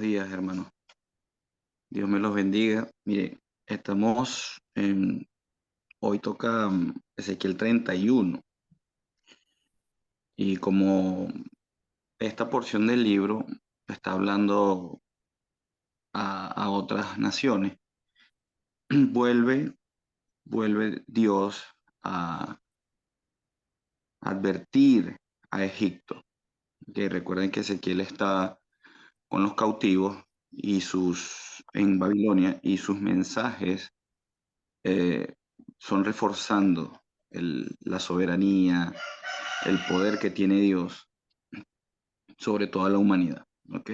días, hermano. Dios me los bendiga. Mire, estamos hoy toca Ezequiel 31 y como esta porción del libro está hablando a otras naciones, vuelve, vuelve Dios a advertir a Egipto. Que recuerden que Ezequiel está con los cautivos en Babilonia, y sus mensajes eh, son reforzando la soberanía, el poder que tiene Dios sobre toda la humanidad. ¿Ok?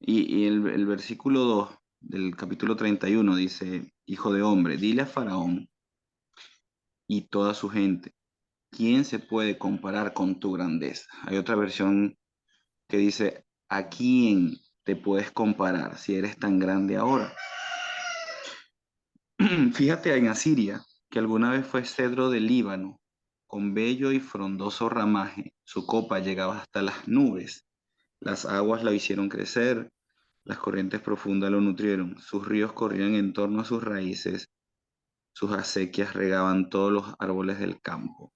Y el versículo 2 del capítulo 31 dice: Hijo de hombre, dile a Faraón y toda su gente, ¿quién se puede comparar con tu grandeza? Hay otra versión que dice: ¿a quién te puedes comparar si eres tan grande ahora? Fíjate en Asiria, que alguna vez fue cedro del Líbano, con bello y frondoso ramaje. Su copa llegaba hasta las nubes. Las aguas la hicieron crecer, las corrientes profundas lo nutrieron. Sus ríos corrían en torno a sus raíces, sus acequias regaban todos los árboles del campo.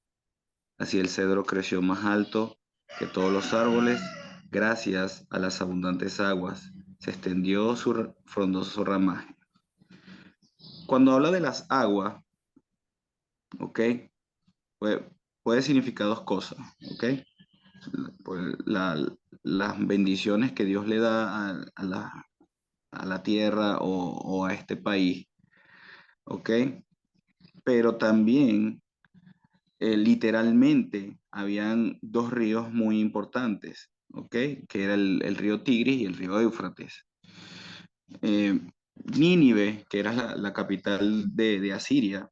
Así el cedro creció más alto que todos los árboles, gracias a las abundantes aguas. Se extendió su frondoso ramaje. Cuando habla de las aguas, ¿ok? Puede, puede significar dos cosas, ¿ok? Pues las bendiciones que Dios le da a la tierra o a este país, ¿ok? Pero también, literalmente, habían dos ríos muy importantes, ¿ok? Que era el río Tigris y el río Éufrates. Eh, Nínive, que era la capital de Asiria,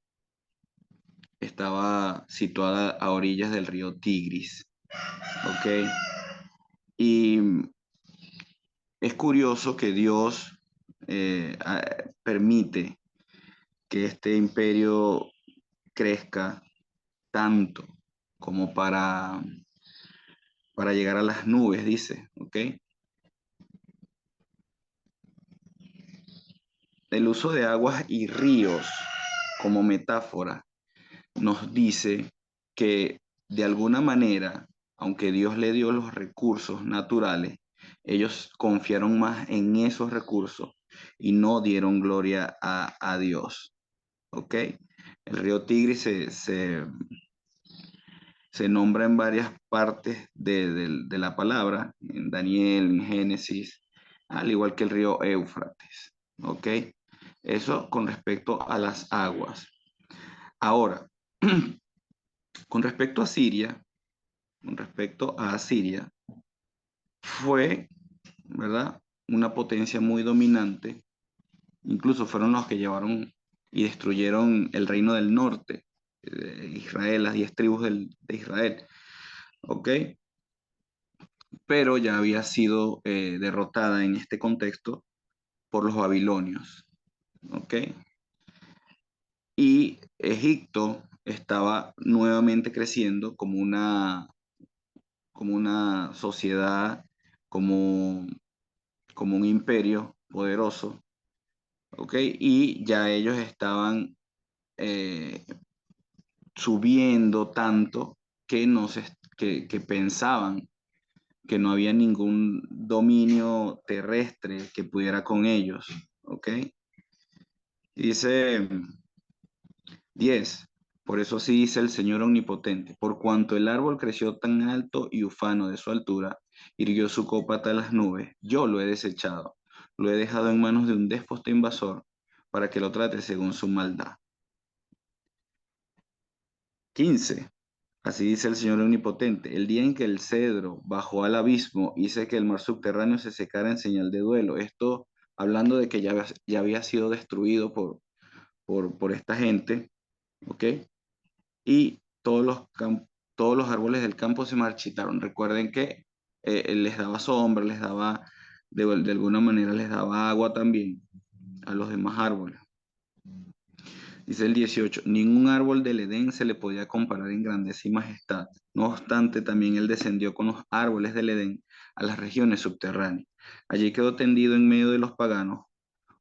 estaba situada a orillas del río Tigris, ¿ok? Y es curioso que Dios permite que este imperio crezca tanto como para llegar a las nubes, dice, ¿ok? El uso de aguas y ríos como metáfora nos dice que de alguna manera, aunque Dios le dio los recursos naturales, ellos confiaron más en esos recursos y no dieron gloria a Dios. ¿Ok? El río Tigris se nombra en varias partes de la palabra, en Daniel, en Génesis, al igual que el río Éufrates. ¿Ok? Eso con respecto a las aguas. Ahora, con respecto a Siria, con respecto a Asiria, fue, ¿verdad? Una potencia muy dominante. Incluso fueron los que llevaron y destruyeron el reino del norte, Israel, las 10 tribus de Israel. ¿Ok? Pero ya había sido derrotada en este contexto por los babilonios. ¿Ok? Y Egipto estaba nuevamente creciendo como una sociedad, como, como un imperio poderoso. ¿Ok? Y ya ellos estaban eh, subiendo tanto que, no se, que pensaban que no había ningún dominio terrestre que pudiera con ellos. ¿Ok? Dice 10. Por eso sí dice el Señor Omnipotente: por cuanto el árbol creció tan alto y ufano de su altura, irguió su copa hasta las nubes, yo lo he desechado, lo he dejado en manos de un déspota invasor para que lo trate según su maldad. 15. Así dice el Señor Omnipotente: el día en que el cedro bajó al abismo, hice que el mar subterráneo se secara en señal de duelo. Esto hablando de que ya había sido destruido por esta gente, ¿ok? Y todos los árboles del campo se marchitaron. Recuerden que él les daba sombra, de alguna manera les daba agua también a los demás árboles. Dice el 18: ningún árbol del Edén se le podía comparar en grandeza y majestad. No obstante, también él descendió con los árboles del Edén a las regiones subterráneas. Allí quedó tendido en medio de los paganos,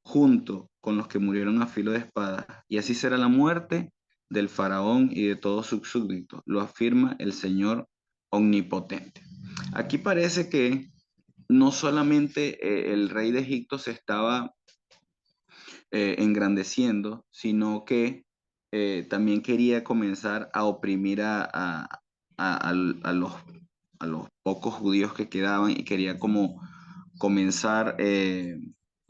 junto con los que murieron a filo de espada, y así será la muerte del faraón y de todos sus súbditos, lo afirma el Señor omnipotente. Aquí parece que no solamente el rey de Egipto se estaba engrandeciendo, sino que también quería comenzar a oprimir a a los pocos judíos que quedaban y quería como comenzar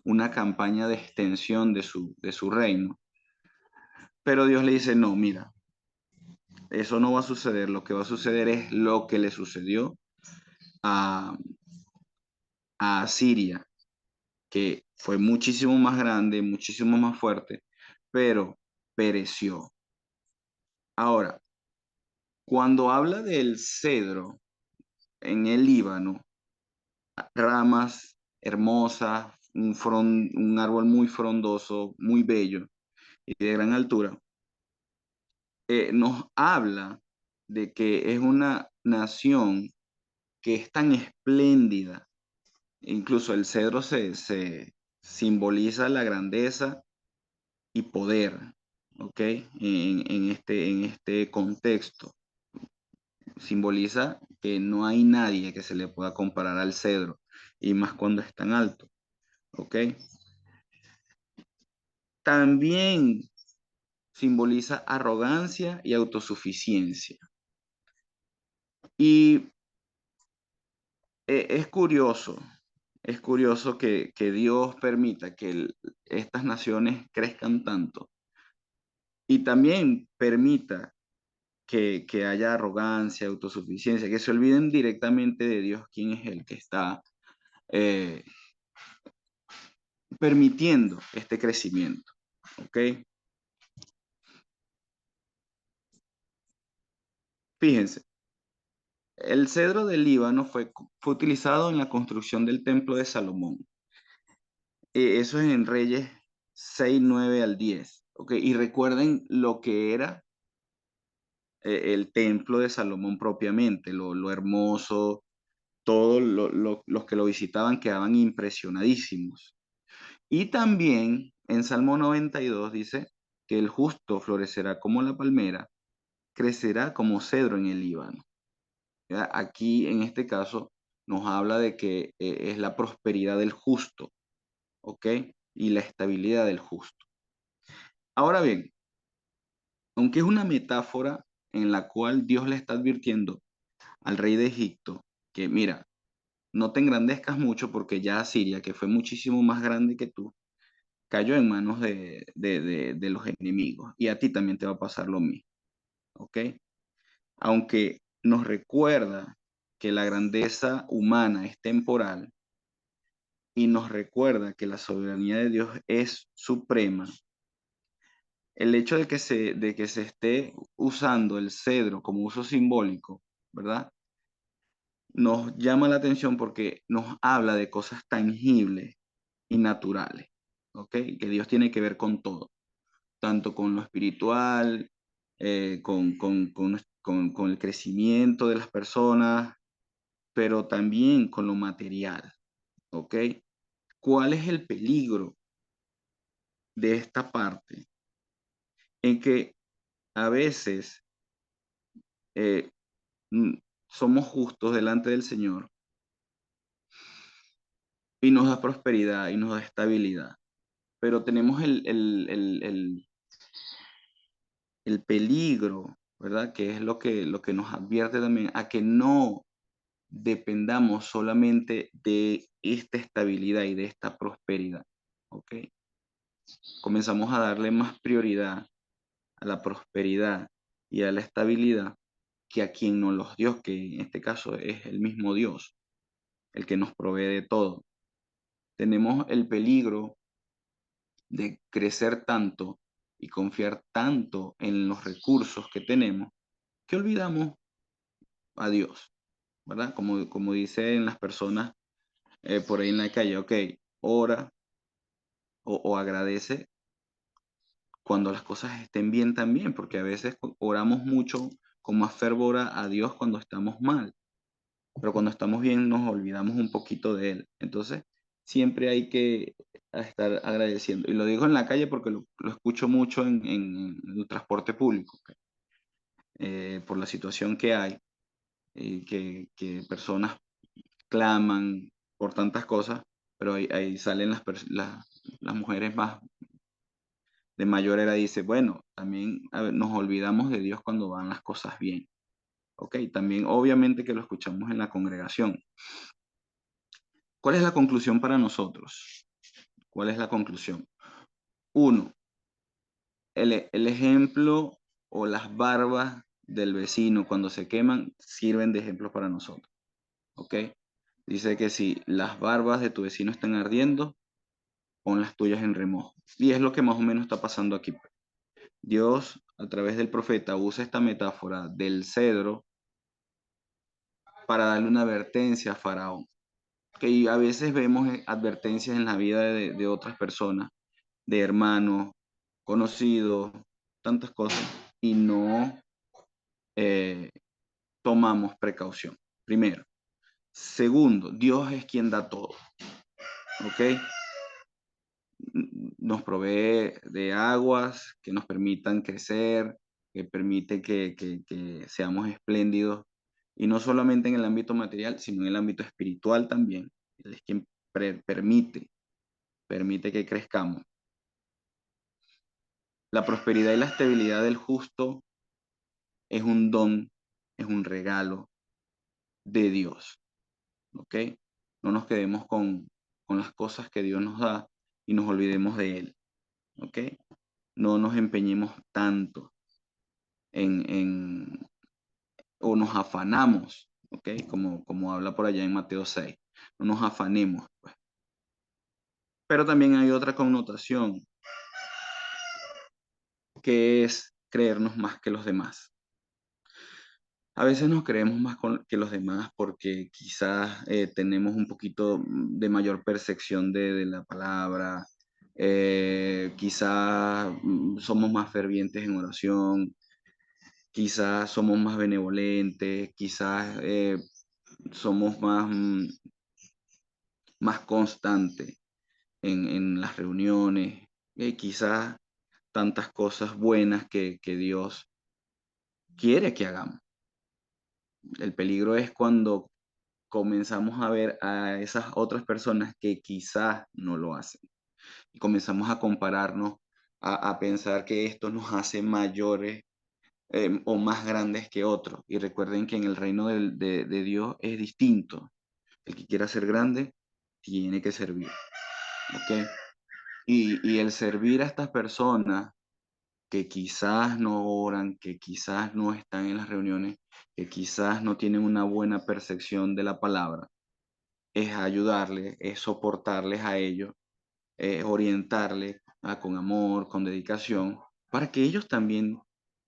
una campaña de extensión de su reino. Pero Dios le dice, no, mira, eso no va a suceder, lo que va a suceder es lo que le sucedió a, a Siria, que fue muchísimo más grande, muchísimo más fuerte, pero pereció. Ahora, cuando habla del cedro en el Líbano, ramas hermosas, un árbol muy frondoso, muy bello y de gran altura, nos habla de que es una nación que es tan espléndida. Incluso el cedro se simboliza la grandeza y poder, ¿ok? En este contexto. Simboliza que no hay nadie que se le pueda comparar al cedro, y más cuando es tan alto, ¿ok? También simboliza arrogancia y autosuficiencia. Y es curioso que Dios permita que estas naciones crezcan tanto y también permita que haya arrogancia, autosuficiencia, que se olviden directamente de Dios, quién es el que está eh, permitiendo este crecimiento. ¿Ok? Fíjense, el cedro del Líbano fue utilizado en la construcción del templo de Salomón. Eso es en Reyes 6 9 al 10. ¿Ok? Y recuerden lo que era el templo de Salomón propiamente, lo hermoso, todos los que lo visitaban quedaban impresionadísimos. Y también en Salmo 92 dice que el justo florecerá como la palmera, crecerá como cedro en el Líbano. ¿Ya? Aquí en este caso nos habla de que es la prosperidad del justo, ¿ok? Y la estabilidad del justo. Ahora bien, aunque es una metáfora en la cual Dios le está advirtiendo al rey de Egipto que, mira, no te engrandezcas mucho porque ya Asiria, que fue muchísimo más grande que tú, cayó en manos de los enemigos y a ti también te va a pasar lo mismo, ¿ok? Aunque nos recuerda que la grandeza humana es temporal y nos recuerda que la soberanía de Dios es suprema, el hecho de que se esté usando el cedro como uso simbólico, ¿verdad? Nos llama la atención porque nos habla de cosas tangibles y naturales, ¿ok? Que Dios tiene que ver con todo, tanto con lo espiritual, con el crecimiento de las personas, pero también con lo material, ¿ok? ¿Cuál es el peligro de esta parte? En que a veces eh, mm, somos justos delante del Señor y nos da prosperidad y nos da estabilidad, pero tenemos el peligro, ¿verdad? Que es lo que nos advierte también a que no dependamos solamente de esta estabilidad y de esta prosperidad, ¿ok? Comenzamos a darle más prioridad a la prosperidad y a la estabilidad que a quien nos los dio, que en este caso es el mismo Dios, el que nos provee de todo. Tenemos el peligro de crecer tanto y confiar tanto en los recursos que tenemos que olvidamos a Dios, ¿verdad? Como dicen las personas por ahí en la calle, ok, ora o agradece cuando las cosas estén bien también, porque a veces oramos mucho con más fervor a Dios cuando estamos mal. pero cuando estamos bien nos olvidamos un poquito de Él. Entonces, siempre hay que estar agradeciendo. Y lo digo en la calle porque lo escucho mucho en el transporte público, por la situación que hay, que personas claman por tantas cosas, pero ahí salen las mujeres más de mayor edad y dice, bueno, también a ver, nos olvidamos de Dios cuando van las cosas bien. Ok, también obviamente que lo escuchamos en la congregación. ¿Cuál es la conclusión para nosotros? ¿Cuál es la conclusión? Uno, el ejemplo o las barbas del vecino cuando se queman sirven de ejemplo para nosotros. ¿Ok? Dice que si las barbas de tu vecino están ardiendo, pon las tuyas en remojo. Y es lo que más o menos está pasando aquí. Dios, a través del profeta, usa esta metáfora del cedro para darle una advertencia a Faraón. Que a veces vemos advertencias en la vida de otras personas, de hermanos, conocidos, tantas cosas, y no eh, tomamos precaución. Primero. Segundo, Dios es quien da todo. ¿Ok? Nos provee de aguas que nos permitan crecer, que permite que seamos espléndidos, y no solamente en el ámbito material, sino en el ámbito espiritual también. Él es quien permite que crezcamos. La prosperidad y la estabilidad del justo es un don, es un regalo de Dios, ¿ok? No nos quedemos con las cosas que Dios nos da y nos olvidemos de Él, ¿ok? No nos empeñemos tanto en o nos afanamos, ¿ok? Como habla por allá en Mateo 6. No nos afanemos, pues. Pero también hay otra connotación, que es creernos más que los demás. A veces nos creemos más que los demás porque quizás tenemos un poquito de mayor percepción de la palabra, quizás somos más fervientes en oración, quizás somos más benevolentes, quizás somos más constantes en las reuniones, quizás tantas cosas buenas que Dios quiere que hagamos. El peligro es cuando comenzamos a ver a esas otras personas que quizás no lo hacen. Y comenzamos a compararnos, a pensar que esto nos hace mayores o más grandes que otros. Y recuerden que en el reino de Dios es distinto. El que quiera ser grande tiene que servir. ¿Ok? Y el servir a estas personas que quizás no oran, que quizás no están en las reuniones, que quizás no tienen una buena percepción de la palabra, es ayudarles, es soportarles a ellos, es orientarles con amor, con dedicación, para que ellos también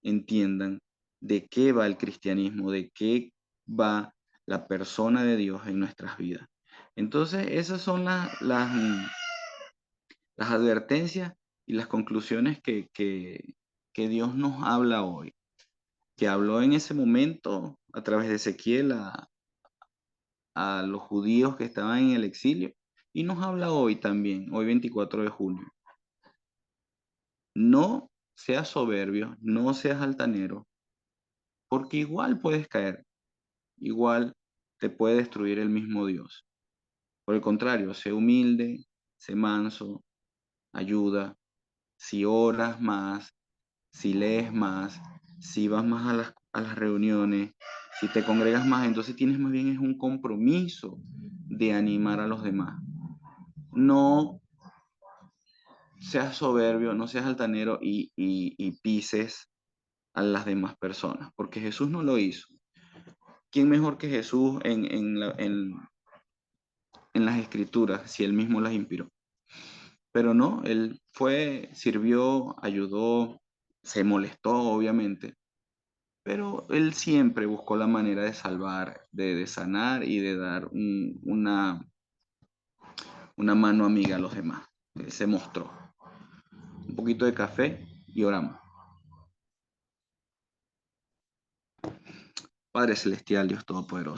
entiendan de qué va el cristianismo, de qué va la persona de Dios en nuestras vidas. Entonces, esas son las advertencias y las conclusiones que Dios nos habla hoy, que habló en ese momento a través de Ezequiel a los judíos que estaban en el exilio y nos habla hoy también, hoy 24 de junio. No seas soberbio, no seas altanero, porque igual puedes caer, igual te puede destruir el mismo Dios. Por el contrario, sé humilde, sé manso, ayuda. Si oras más, si lees más, si vas más a las reuniones, si te congregas más, entonces tienes más bien es un compromiso de animar a los demás. No seas soberbio, no seas altanero y pises a las demás personas, porque Jesús no lo hizo. ¿Quién mejor que Jesús en las escrituras si él mismo las inspiró? Pero no, él fue, sirvió, ayudó, se molestó, obviamente, pero él siempre buscó la manera de salvar, de sanar y de dar una mano amiga a los demás. Él se mostró. Un poquito de café y oramos. Padre Celestial, Dios Todopoderoso.